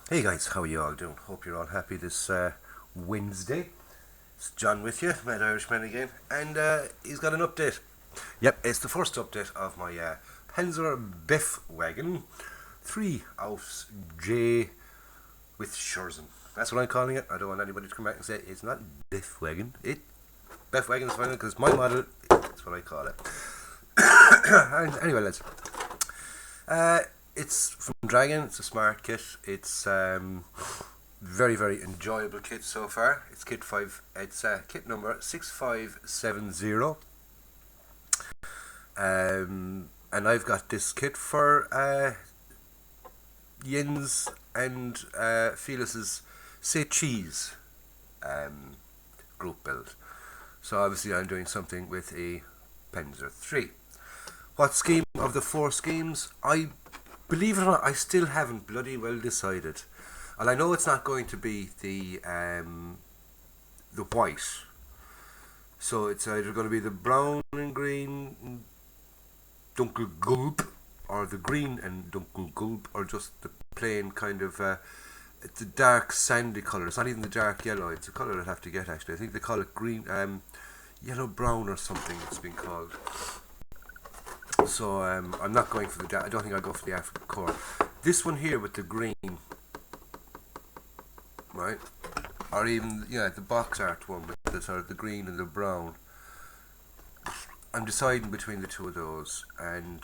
Hey guys, how are you all doing? Hope you're all happy this Wednesday. It's John with you, Mad Irishman again, and he's got an update. Yep, it's the first update of my Panzer Biff wagon, 3 Ausf J with Scherzen. That's what I'm calling it. I don't want anybody to come back and say it's not Biff wagon. Biff wagon is fine because my model. That's what I call it. And anyway, lads. It's from Dragon. It's a smart kit. It's very very enjoyable kit so far. It's kit 5. It's kit number 6570. And I've got this kit for Yin's and Felis's Say Cheese group build. So obviously I'm doing something with a Panzer 3. What scheme of the 4 schemes? Believe it or not, I still haven't bloody well decided. And I know it's not going to be the white. So it's either going to be the brown and green Dunkel Gulp, or the green and Dunkel Gulp, or just the plain kind of it's a dark sandy colour. It's not even the dark yellow. It's a colour I'd have to get actually. I think they call it green, yellow brown or something. It's been called. So I'm not going for the. I don't think I'll go for the African core. This one here with the green, right? Or even the box art one with the sort of the green and the brown. I'm deciding between the two of those, and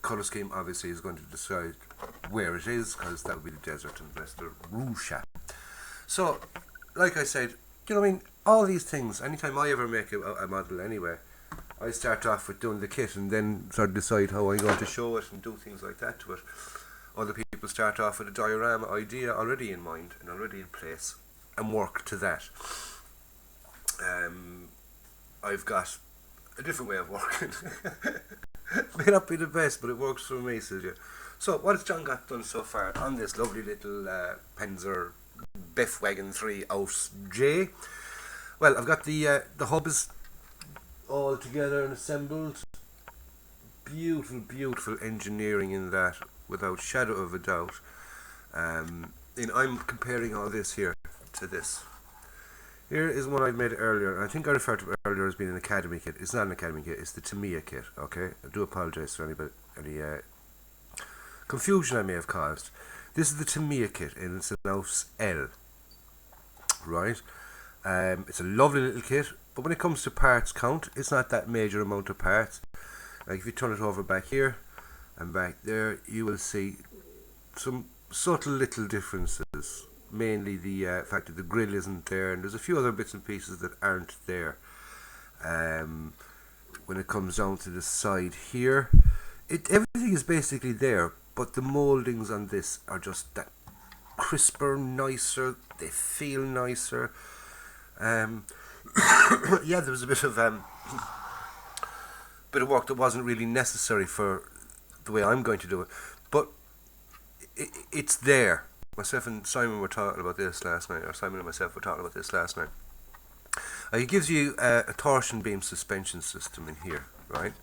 colour scheme obviously is going to decide where it is, because that would be the desert and the Russia. So, like I said, you know what I mean. All these things. Anytime I ever make a model, anyway, I start off with doing the kit and then sort of decide how I'm going to show it and do things like that to it. Other people start off with a diorama idea already in mind and already in place and work to that. I've got a different way of working. May not be the best, but it works for me, says you. So what has John got done so far on this lovely little Panzer Biff Wagon 3 Ausf J? Well, I've got the hubs all together and assembled. Beautiful engineering in that, without shadow of a doubt. And I'm comparing all this here to this. Here is one I made earlier. I think I referred to it earlier as being an Academy kit. It's not an Academy kit, it's the Tamiya kit, okay? I do apologise for any confusion I may have caused. This is the Tamiya kit, and it's an Ausf L. Right? It's a lovely little kit, but when it comes to parts count, it's not that major amount of parts. Like if you turn it over back here and back there, you will see some subtle little differences. Mainly the fact that the grill isn't there, and there's a few other bits and pieces that aren't there. When it comes down to the side here, everything is basically there, but the mouldings on this are just that crisper, nicer. They feel nicer. Yeah, there was a bit of work that wasn't really necessary for the way I'm going to do it, but it's there. Myself and Simon were talking about this last night, or Simon and myself were talking about this last night. It gives you a torsion beam suspension system in here, right?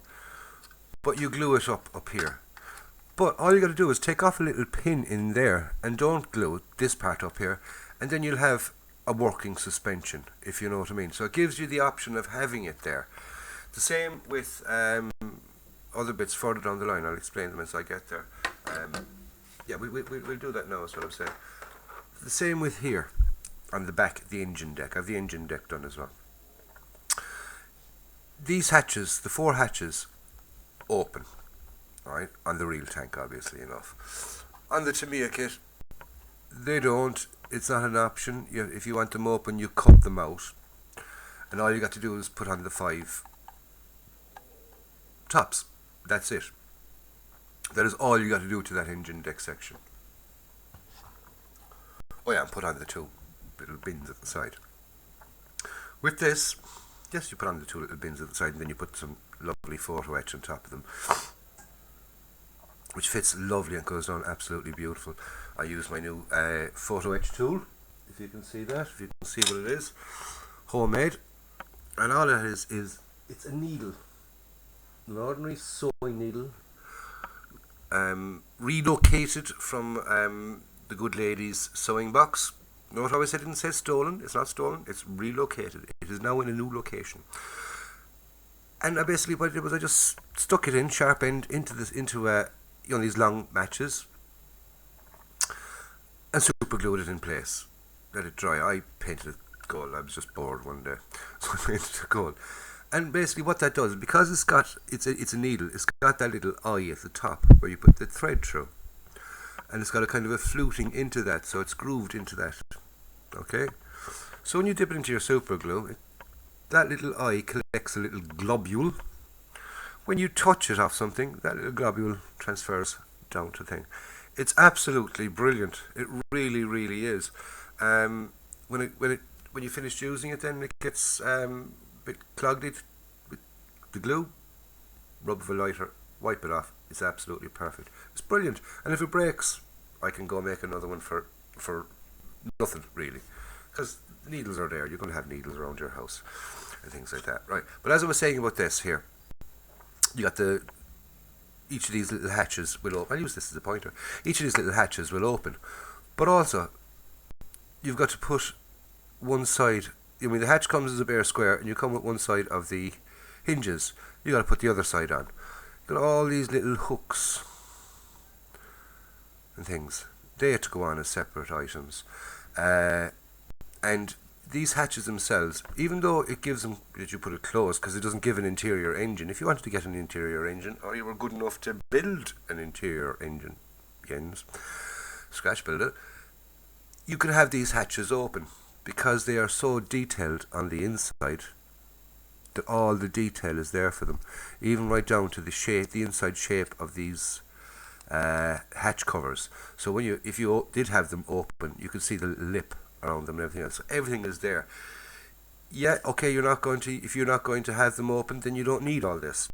But you glue it up here. But all you got to do is take off a little pin in there and don't glue this part up here, and then you'll have a working suspension, if you know what I mean. So it gives you the option of having it there. The same with other bits further down the line. I'll explain them as I get there. Yeah, we'll do that now, is what I'm saying. The same with here, on the back, the engine deck. I have the engine deck done as well. These hatches, the 4 hatches, open, right, on the real tank, obviously enough. On the Tamiya kit, they don't. It's not an option. If you want them open, you cut them out. And all you got to do is put on the 5 tops. That's it. That is all you got to do to that engine deck section. Oh yeah, and put on the 2 little bins at the side. With this, yes, you put on the 2 little bins at the side, and then you put some lovely photo etch on top of them, which fits lovely and goes down absolutely beautiful. I use my new photo etch tool, if you can see that, if you can see what it is. Homemade. And all it is it's a needle, an ordinary sewing needle, relocated from the good lady's sewing box. Note how I said it didn't say stolen. It's not stolen. It's relocated. It is now in a new location. And basically what I did was I just stuck it in, sharp end, into these long matches, and super glued it in place. Let it dry. I painted it gold. I was just bored one day, so I painted it gold. And basically what that does, because it's a needle, it's got that little eye at the top where you put the thread through. And it's got a kind of a fluting into that, so it's grooved into that. Okay? So when you dip it into your super glue, that little eye collects a little globule. When you touch it off something, that little globule transfers down to the thing. It's absolutely brilliant. It really, really is. When you finish using it, then it gets a bit clogged with the glue. Rub of a lighter, wipe it off. It's absolutely perfect. It's brilliant. And if it breaks, I can go make another one for nothing, really. Because the needles are there. You're going to have needles around your house and things like that. Right. But as I was saying about this here, you got each of these little hatches will open. I'll use this as a pointer. Each of these little hatches will open. But also, you've got to put one side. I mean, the hatch comes as a bare square, and you come with one side of the hinges. You got to put the other side on. Got all these little hooks and things. They have to go on as separate items. And these hatches themselves, even though it gives them that you put it closed, because it doesn't give an interior engine. If you wanted to get an interior engine, or you were good enough to build an interior engine, scratch build it, you can have these hatches open, because they are so detailed on the inside that all the detail is there for them, even right down to the shape, the inside shape of these hatch covers. So if you did have them open, you could see the lip around them and everything else. So everything is there. Yeah, okay, if you're not going to have them open, then you don't need all this.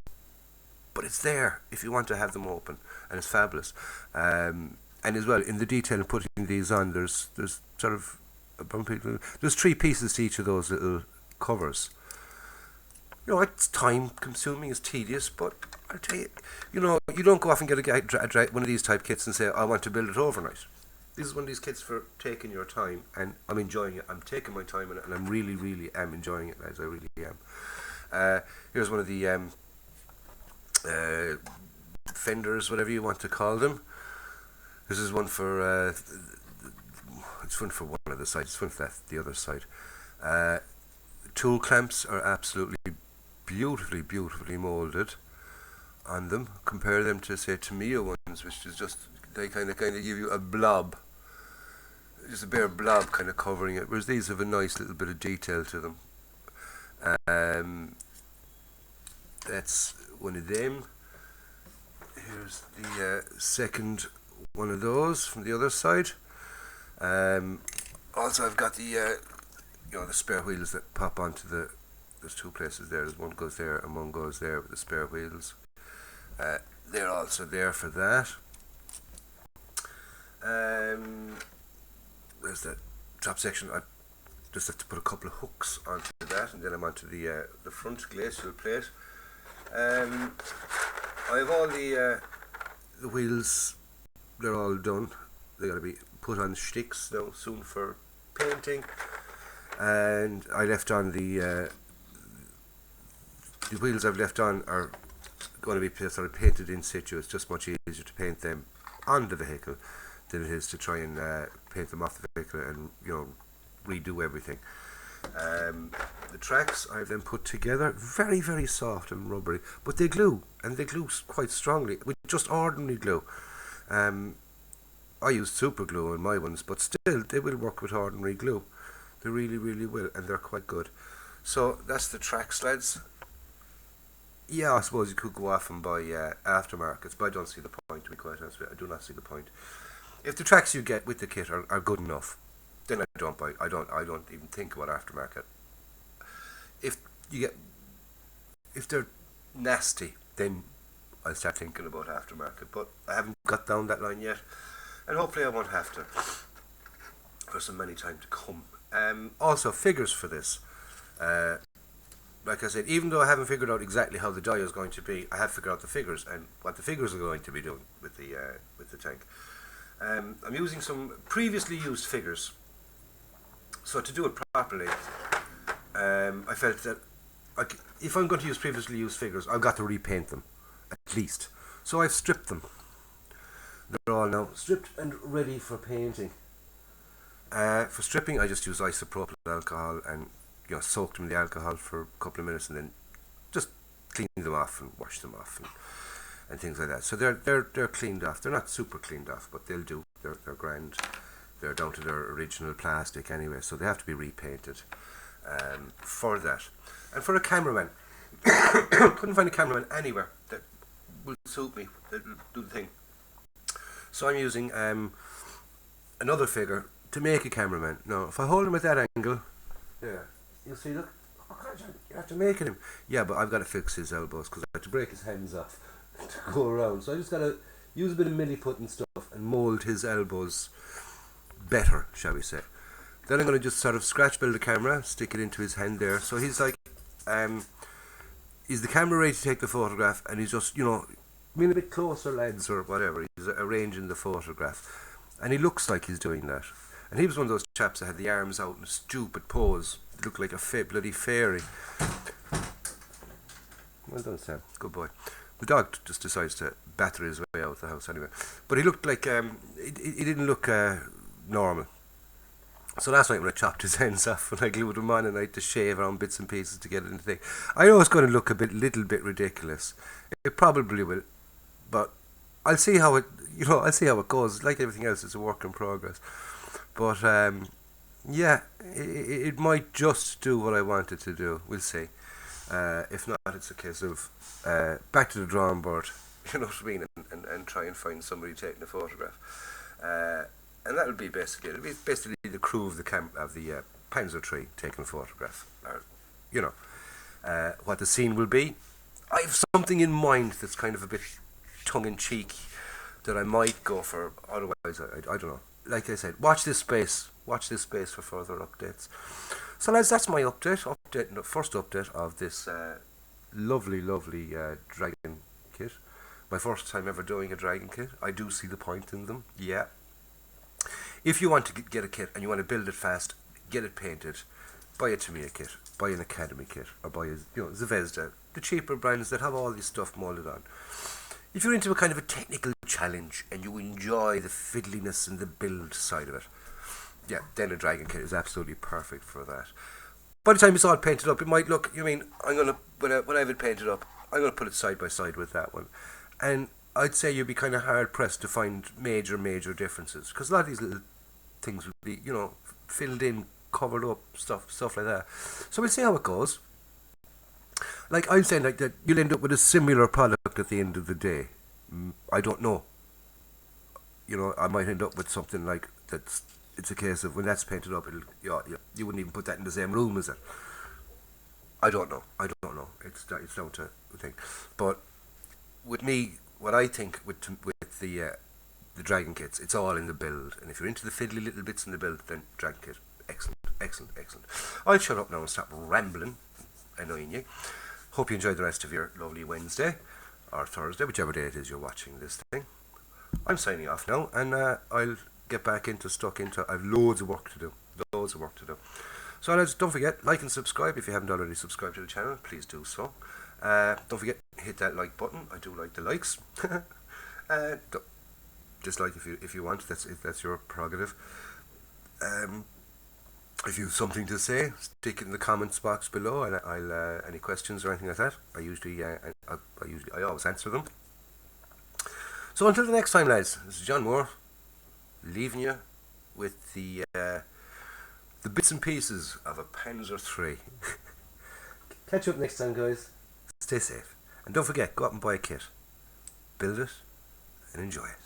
But it's there if you want to have them open, and it's fabulous. And as well, in the detail of putting these on, there's sort of there's 3 pieces to each of those little covers. It's time consuming, it's tedious, but I'll tell you, you don't go off and get one of these type kits and say, I want to build it overnight. This is one of these kits for taking your time, and I'm enjoying it. I'm taking my time in it, and I'm really, really am enjoying it, as I really am. Here's one of the fenders, whatever you want to call them. This is one for it's one for one of the sides. It's one for the other side. Tool clamps are absolutely beautifully, beautifully moulded on them. Compare them to, say, Tamiya ones, which is just, they kind of give you a blob, just a bare blob kind of covering it, whereas these have a nice little bit of detail to them. That's one of them. Here's the second one of those from the other side. Also, I've got the the spare wheels that pop onto there's 2 places there. There's one goes there and one goes there with the spare wheels. They're also there for that. There's that top section. I just have to put a couple of hooks onto that, and then I'm onto the front glacial plate. I have all the wheels. They're all done. They got to be put on sticks now soon for painting. And I left on the wheels I've left on are going to be sort of painted in situ. It's just much easier to paint them on the vehicle than it is to try and paint them off the vehicle and redo everything. The tracks I've then put together, very, very soft and rubbery, but they glue, and they glue quite strongly with just ordinary glue. I use super glue on my ones, but still they will work with ordinary glue. They really, really will, and they're quite good. So that's the track sleds. Yeah, I suppose you could go off and buy aftermarkets, but I don't see the point, to be quite honest with you. I do not see the point. If the tracks you get with the kit are good enough, then I don't buy. I don't even think about aftermarket. If they're nasty, then I'll start thinking about aftermarket. But I haven't got down that line yet, and hopefully I won't have to for some many time to come. Also, figures for this. Like I said, even though I haven't figured out exactly how the die is going to be, I have figured out the figures and what the figures are going to be doing with the tank. I'm using some previously used figures. So to do it properly, I felt that if I'm going to use previously used figures, I've got to repaint them, at least. So I've stripped them. They're all now stripped and ready for painting. For stripping, I just use isopropyl alcohol and soak them in the alcohol for a couple of minutes, and then just clean them off and wash them off and things like that. So they're cleaned off. They're not super cleaned off, but they'll do. They're grand. They're down to their original plastic anyway, so they have to be repainted for that. And for a cameraman, couldn't find a cameraman anywhere that will suit me, that will do the thing. So I'm using another figure to make a cameraman. Now, if I hold him at that angle, there, you'll see, look, oh God, you have to make him. Yeah, but I've got to fix his elbows because I have to break his hands off to go around. So I just got to use a bit of milliput and stuff and mould his elbows better, shall we say. Then I'm going to just sort of scratch build the camera, stick it into his hand there. So he's like, is the camera ready to take the photograph? And he's just, being a bit closer, lads, or whatever. He's arranging the photograph. And he looks like he's doing that. And he was one of those chaps that had the arms out in a stupid pose. He looked like a bloody fairy. Well done, Sam. Good boy. The dog just decides to batter his way out of the house anyway. But he looked like, he didn't look normal. So last night when I chopped his hands off and I glued them on and I had to shave around bits and pieces to get it in the thing, I know it's going to look little bit ridiculous. It probably will, but I'll see how it, I'll see how it goes. Like everything else, it's a work in progress. But yeah, it might just do what I wanted to do. We'll see. If not, it's a case of back to the drawing board. You know what I mean, and try and find somebody taking a photograph. And that would be basically the crew of the Panzer tree taking a photograph. Or, what the scene will be. I have something in mind that's kind of a bit tongue-in-cheek that I might go for. Otherwise, I don't know. Like I said, watch this space. Watch this space for further updates. So, lads, that's my first update of this lovely dragon kit. My first time ever doing a dragon kit. I do see the point in them. Yeah. If you want to get a kit and you want to build it fast, get it painted, buy a Tamiya kit, buy an Academy kit, or buy Zvezda, the cheaper brands that have all this stuff molded on. If you're into a kind of a technical challenge and you enjoy the fiddliness and the build side of it, yeah, then a dragon kit is absolutely perfect for that. By the time it's all painted up, it might look, when I have it painted up, I'm going to put it side by side with that one. And I'd say you'd be kind of hard pressed to find major differences, because a lot of these little things would be, filled in, covered up, stuff like that. So we'll see how it goes. Like I'm saying, like that, you'll end up with a similar product at the end of the day. I don't know. I might end up with something like that's. It's a case of when that's painted up, you wouldn't even put that in the same room as it. I don't know. It's down to the thing. But with me, what I think with the dragon kits, it's all in the build. And if you're into the fiddly little bits in the build, then dragon kit, excellent. I'll shut up now and stop rambling, annoying you. Hope you enjoyed the rest of your lovely Wednesday or Thursday, whichever day it is you're watching this thing. I'm signing off now, and I'll get back stuck into. I've loads of work to do. So lads, don't forget, like and subscribe if you haven't already subscribed to the channel. Please do so. Don't forget, hit that like button. I do like the likes. Dislike if you want. That's your prerogative. If you have something to say, stick it in the comments box below, and I'll any questions or anything like that. I always answer them. So until the next time, lads, this is John Moore, leaving you with the bits and pieces of a Panzer 3. Catch you up next time, guys. Stay safe, and don't forget, go out and buy a kit, build it, and enjoy it.